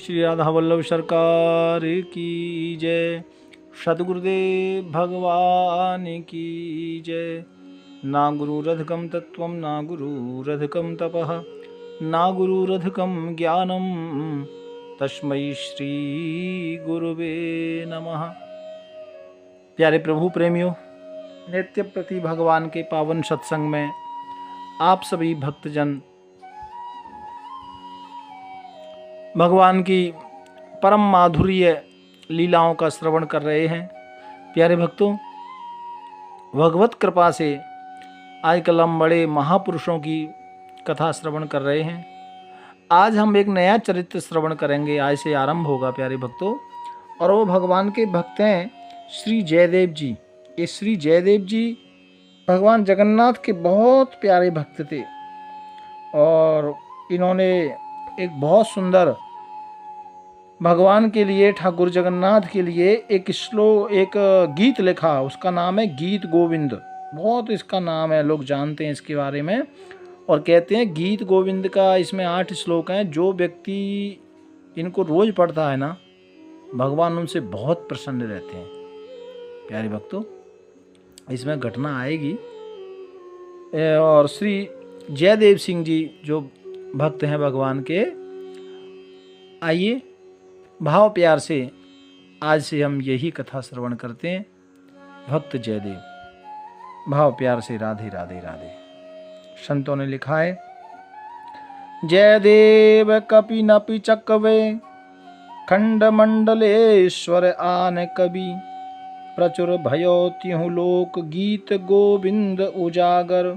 श्री राधा वल्लभ सरकार की जय। सद्गुरुदेव भगवान की जय। ना गुरुरधिकं तत्त्वं ना गुरुरधिकं तपः ना गुरुरधिकं ज्ञानं तस्मै श्री गुरुवे नमः। प्यारे प्रभु प्रेमियों, नित्य प्रति भगवान के पावन सत्संग में आप सभी भक्तजन भगवान की परम माधुर्य लीलाओं का श्रवण कर रहे हैं। प्यारे भक्तों, भगवत कृपा से आजकल हम बड़े महापुरुषों की कथा श्रवण कर रहे हैं। आज हम एक नया चरित्र श्रवण करेंगे, आज से आरंभ होगा प्यारे भक्तों। और वो भगवान के भक्त हैं श्री जयदेव जी। ये श्री जयदेव जी भगवान जगन्नाथ के बहुत प्यारे भक्त थे और इन्होंने एक बहुत सुंदर भगवान के लिए, ठाकुर जगन्नाथ के लिए एक गीत लिखा। उसका नाम है गीत गोविंद। बहुत इसका नाम है, लोग जानते हैं इसके बारे में और कहते हैं गीत गोविंद का इसमें 8 श्लोक हैं। जो व्यक्ति इनको रोज पढ़ता है ना, भगवान उनसे बहुत प्रसन्न रहते हैं। प्यारे भक्तों, इसमें घटना आएगी। और श्री जयदेव सिंह जी जो भक्त हैं भगवान के, आइए भाव प्यार से आज से हम यही कथा श्रवण करते हैं। भक्त जयदेव, भाव प्यार से राधे राधे राधे। संतों ने लिखा है, जयदेव कपि नपि चकवे खंड मंडलेश्वर आन कवि प्रचुर भयो तिहु लोक गीत गोविंद उजागर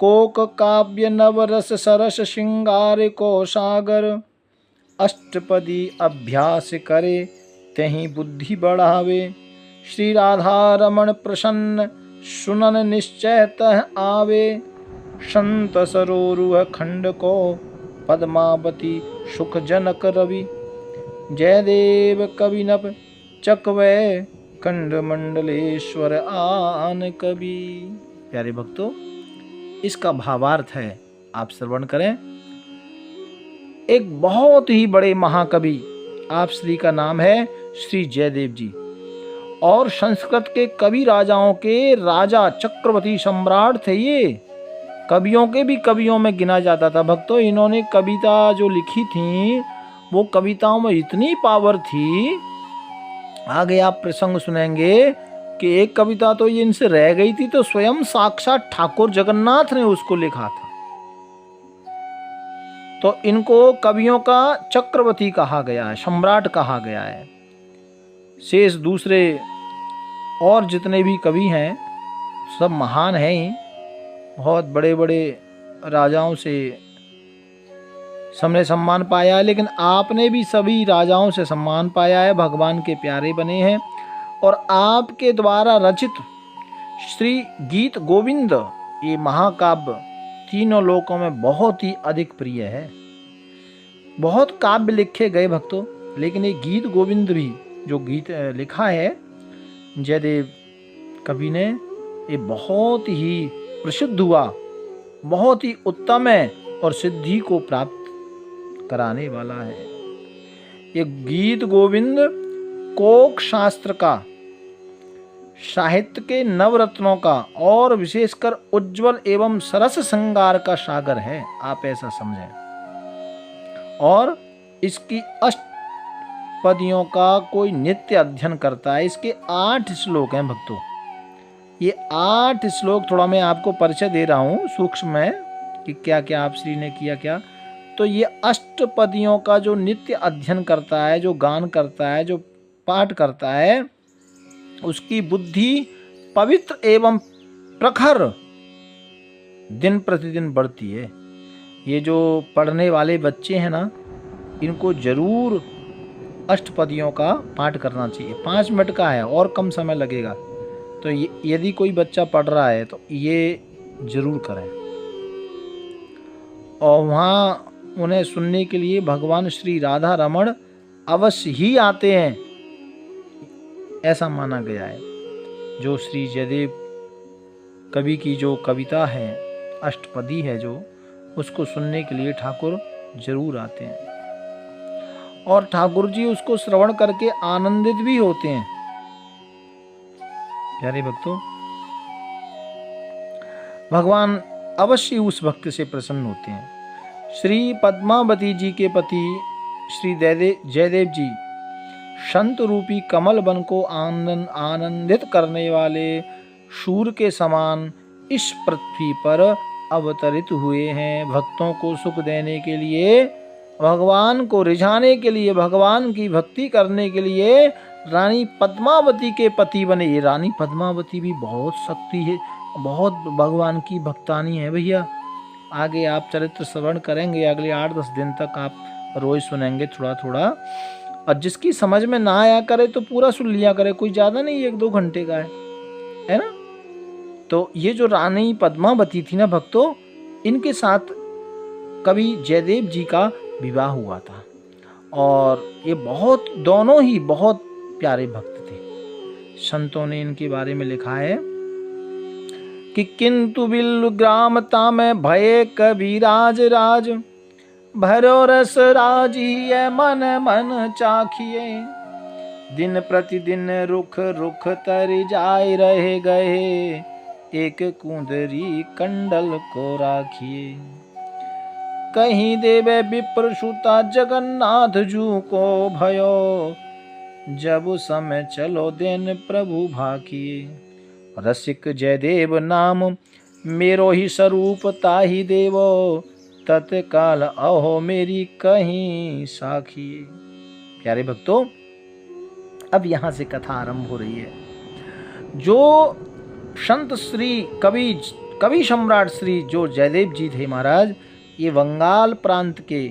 कोक काव्य नवरस सरस श्रृंगार को सागर अष्टपदी अभ्यास करे तहीं बुद्धि बढ़ावे श्री राधा रमण प्रसन्न सुनन निश्चय तह आवे संत सरोरुह खंड को पद्मावती सुख जनक रवि जयदेव कवि नप चकवे खंड मंडलेश्वर आन कवि। प्यारे भक्तों, इसका भावार्थ है, आप श्रवण करें। एक बहुत ही बड़े महाकवि, आप श्री का नाम है श्री जयदेव जी, और संस्कृत के कवि राजाओं के राजा चक्रवर्ती सम्राट थे। ये कवियों के भी कवियों में गिना जाता था। भक्तों, इन्होंने कविता जो लिखी थी वो कविताओं में इतनी पावर थी, आगे आप प्रसंग सुनेंगे कि एक कविता तो ये इनसे रह गई थी तो स्वयं साक्षात ठाकुर जगन्नाथ ने उसको लिखा था। तो इनको कवियों का चक्रवर्ती कहा गया है, सम्राट कहा गया है। शेष दूसरे और जितने भी कवि हैं सब महान हैं ही, बहुत बड़े बड़े राजाओं से सबने सम्मान पाया है, लेकिन आपने भी सभी राजाओं से सम्मान पाया है, भगवान के प्यारे बने हैं। और आपके द्वारा रचित श्री गीत गोविंद ये महाकाव्य तीनों लोकों में बहुत ही अधिक प्रिय है। बहुत काव्य लिखे गए भक्तों, लेकिन ये गीत गोविंद भी जो गीत लिखा है जयदेव कवि ने, ये बहुत ही प्रसिद्ध हुआ, बहुत ही उत्तम है और सिद्धि को प्राप्त कराने वाला है। ये गीत गोविंद कोक शास्त्र का, साहित्य के नवरत्नों का और विशेषकर उज्जवल एवं सरस श्रृंगार का सागर है, आप ऐसा समझें। और इसकी अष्टपदियों का कोई नित्य अध्ययन करता है। इसके 8 श्लोक हैं भक्तों। ये 8 श्लोक, थोड़ा मैं आपको परिचय दे रहा हूँ सूक्ष्म में कि क्या क्या आप श्री ने किया क्या। तो ये अष्टपदियों का जो नित्य अध्ययन करता है, जो गान करता है, जो पाठ करता है, उसकी बुद्धि पवित्र एवं प्रखर दिन प्रतिदिन बढ़ती है। ये जो पढ़ने वाले बच्चे हैं ना, इनको जरूर अष्टपदियों का पाठ करना चाहिए। 5 मिनट का है और कम समय लगेगा। तो यदि कोई बच्चा पढ़ रहा है तो ये जरूर करें। और वहाँ उन्हें सुनने के लिए भगवान श्री राधा रमण अवश्य ही आते हैं, ऐसा माना गया है। जो श्री जयदेव कवि की जो कविता है, अष्टपदी है जो, उसको सुनने के लिए ठाकुर जरूर आते हैं। और ठाकुर जी उसको श्रवण करके आनंदित भी होते हैं। प्यारे भक्तों, भगवान अवश्य उस भक्त से प्रसन्न होते हैं। श्री पद्मावती जी के पति श्री जयदेव जी संत रूपी कमल वन को आनंदित करने वाले सूर्य के समान इस पृथ्वी पर अवतरित हुए हैं। भक्तों को सुख देने के लिए, भगवान को रिझाने के लिए, भगवान की भक्ति करने के लिए रानी पद्मावती के पति बने। ये रानी पद्मावती भी बहुत शक्ति है, बहुत भगवान की भक्तानी है भैया। आगे आप चरित्र श्रवण करेंगे, अगले 8-10 दिन तक आप रोज सुनेंगे थोड़ा थोड़ा। और जिसकी समझ में ना आया करे तो पूरा सुन लिया करे, कोई ज्यादा नहीं, 1-2 घंटे का है ना। तो ये जो रानी पद्मावती थी ना भक्तों, इनके साथ कवि जयदेव जी का विवाह हुआ था और ये दोनों ही बहुत प्यारे भक्त थे। संतों ने इनके बारे में लिखा है कि किंतु बिल्लु ग्रामता में भये कबीराज राज, भरो रस राजिए मन मन चाखिए, दिन प्रतिदिन रुख रुख तर जाए रहे गए, एक कुंदरी कंडल को राखिए। कहीं देवे विप्र सुता जगन्नाथ जू को भयो, जब समय चलो दिन प्रभु भाकिए। रसिक जयदेव नाम मेरो ही स्वरूप ताही देवो, तत्काल अहो मेरी कहीं साखिए। प्यारे भक्तों, अब यहां से कथा आरंभ हो रही है। जो संत श्री कवि सम्राट श्री जो जयदेव जी थे महाराज, ये बंगाल प्रांत के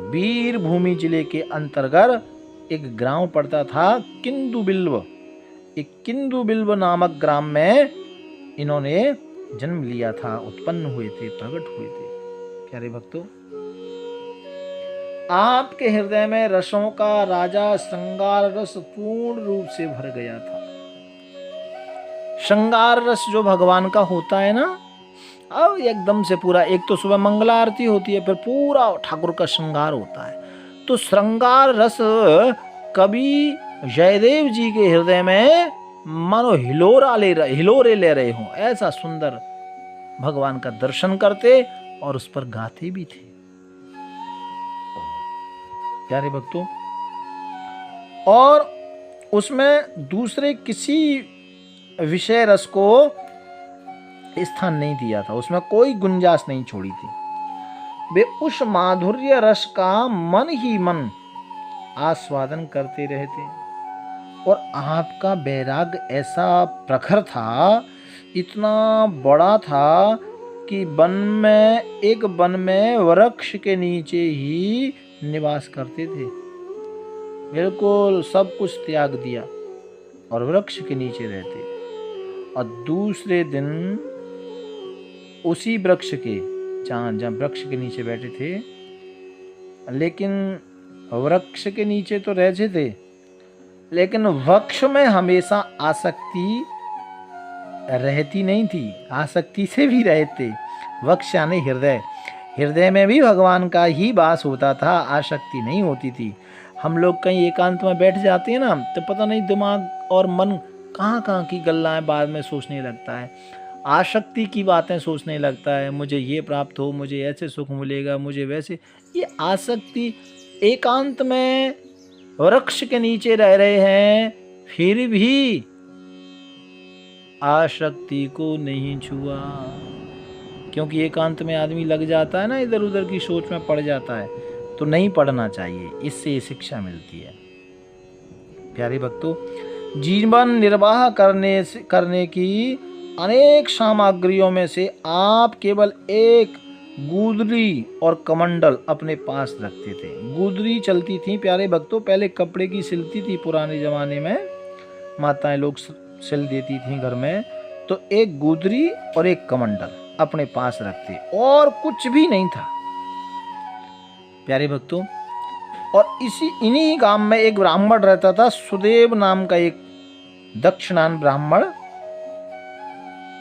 वीरभूमि जिले के अंतर्गत एक ग्राम पड़ता था किंदुबिल्व। एक किंदुबिल्व नामक ग्राम में इन्होंने जन्म लिया था, उत्पन्न हुए थे, प्रकट हुए थे। प्यारे भक्तों, आपके हृदय में रसों का राजा श्रृंगार रस पूर्ण रूप से भर गया था। श्रृंगार रस जो भगवान का होता है ना, अब एकदम से पूरा, एक तो सुबह मंगला आरती होती है, फिर पूरा ठाकुर का श्रृंगार होता है। तो श्रृंगार रस कवि जयदेव जी के हृदय में मानो हिलोरे ले रहे हों, ऐसा सुंदर भगवान का दर्शन करते और उस पर गाते भी थे। प्यारे भक्तों, और उसमें दूसरे किसी विषय रस को स्थान नहीं दिया था, उसमें कोई गुंजाइश नहीं छोड़ी थी। वे उस माधुर्य रस का मन ही मन आस्वादन करते रहते। और आपका वैराग्य ऐसा प्रखर था, इतना बड़ा था कि एक वन में वृक्ष के नीचे ही निवास करते थे। बिल्कुल सब कुछ त्याग दिया और वृक्ष के नीचे रहते। और दूसरे दिन उसी वृक्ष के जहाँ वृक्ष के नीचे बैठे थे, लेकिन वृक्ष के नीचे तो रहते थे, लेकिन वृक्ष में हमेशा आसक्ति रहती नहीं थी, आसक्ति से भी रहते। वृक्ष यानी हृदय में भी भगवान का ही वास होता था, आसक्ति नहीं होती थी। हम लोग कहीं एकांत में बैठ जाते हैं ना, तो पता नहीं दिमाग और मन कहाँ की गल्लाएं बाद में सोचने लगता है, आसक्ति की बातें सोचने लगता है। मुझे ये प्राप्त हो, मुझे ऐसे सुख मिलेगा, मुझे वैसे। ये आसक्ति, एकांत में वृक्ष के नीचे रह रहे हैं, फिर भी आसक्ति को नहीं छुआ। क्योंकि एकांत में आदमी लग जाता है ना, इधर उधर की सोच में पड़ जाता है, तो नहीं पढ़ना चाहिए। इससे ये शिक्षा मिलती है। प्यारे भक्तों, जीवन निर्वाह करने की अनेक सामग्रियों में से आप केवल एक गुदरी और कमंडल अपने पास रखते थे। गुदरी चलती थी प्यारे भक्तों, पहले कपड़े की सिलती थी पुराने जमाने में, माताएं लोग सिल देती थी घर में। तो एक गुदरी और एक कमंडल अपने पास रखते, और कुछ भी नहीं था प्यारे भक्तों। और इन्हीं गांव में एक ब्राह्मण रहता था, सुदेव नाम का एक दक्षिणान ब्राह्मण,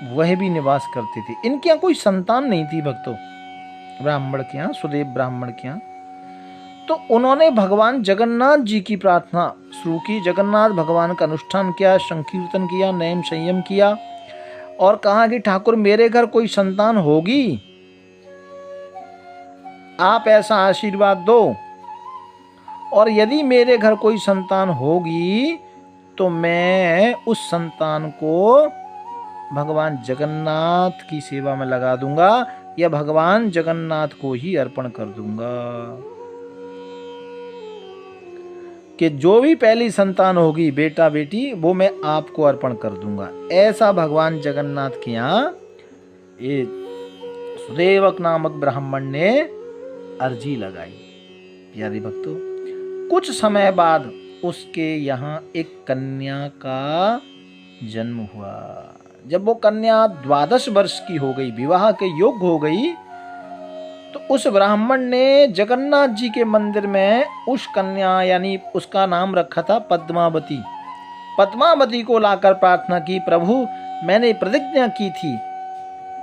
वह भी निवास करते थे। इनके यहाँ कोई संतान नहीं थी भक्तों, ब्राह्मण के यहाँ, सुदेव ब्राह्मण के यहाँ। तो उन्होंने भगवान जगन्नाथ जी की प्रार्थना शुरू की। जगन्नाथ भगवान का अनुष्ठान किया, संकीर्तन किया, नेम संयम किया और कहा कि ठाकुर मेरे घर कोई संतान होगी, आप ऐसा आशीर्वाद दो, और यदि मेरे घर कोई संतान होगी तो मैं उस संतान को भगवान जगन्नाथ की सेवा में लगा दूंगा या भगवान जगन्नाथ को ही अर्पण कर दूंगा, कि जो भी पहली संतान होगी बेटा बेटी वो मैं आपको अर्पण कर दूंगा। ऐसा भगवान जगन्नाथ के यहाँ ये सुदेवक नामक ब्राह्मण ने अर्जी लगाई। प्यारे भक्तों, कुछ समय बाद उसके यहाँ एक कन्या का जन्म हुआ। जब वो कन्या 12 वर्ष की हो गई, विवाह के योग्य हो गई, तो उस ब्राह्मण ने जगन्नाथ जी के मंदिर में उस कन्या यानी उसका नाम रखा था पद्मावती, पद्मावती को लाकर प्रार्थना की, प्रभु मैंने प्रतिज्ञा की थी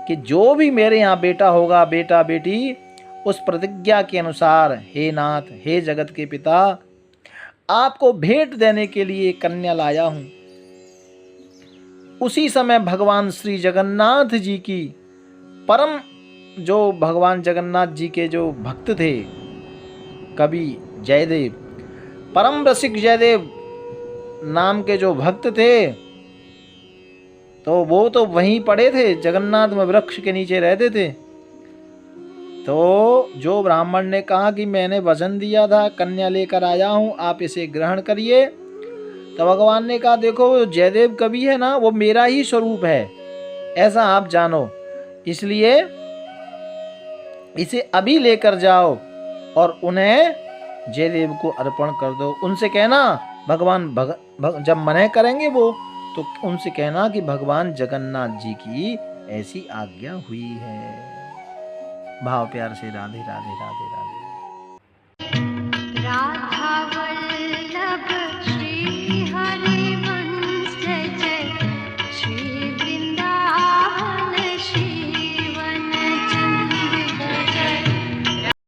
कि जो भी मेरे यहाँ बेटा होगा बेटा बेटी, उस प्रतिज्ञा के अनुसार हे नाथ, हे जगत के पिता, आपको भेंट देने के लिए कन्या लाया हूं। उसी समय भगवान श्री जगन्नाथ जी की परम, जो भगवान जगन्नाथ जी के जो भक्त थे, कवि जयदेव, परम रसिक जयदेव नाम के जो भक्त थे, तो वो तो वहीं पड़े थे, जगन्नाथ में वृक्ष के नीचे रहते थे। तो जो ब्राह्मण ने कहा कि मैंने वचन दिया था, कन्या लेकर आया हूं, आप इसे ग्रहण करिए, तो भगवान ने कहा देखो जयदेव कवि है ना, वो मेरा ही स्वरूप है, ऐसा आप जानो, इसलिए इसे अभी लेकर जाओ और उन्हें जयदेव को अर्पण कर दो। उनसे कहना भगवान जब मना करेंगे वो, तो उनसे कहना कि भगवान जगन्नाथ जी की ऐसी आज्ञा हुई है। भाव प्यार से राधे राधे राधे राधे।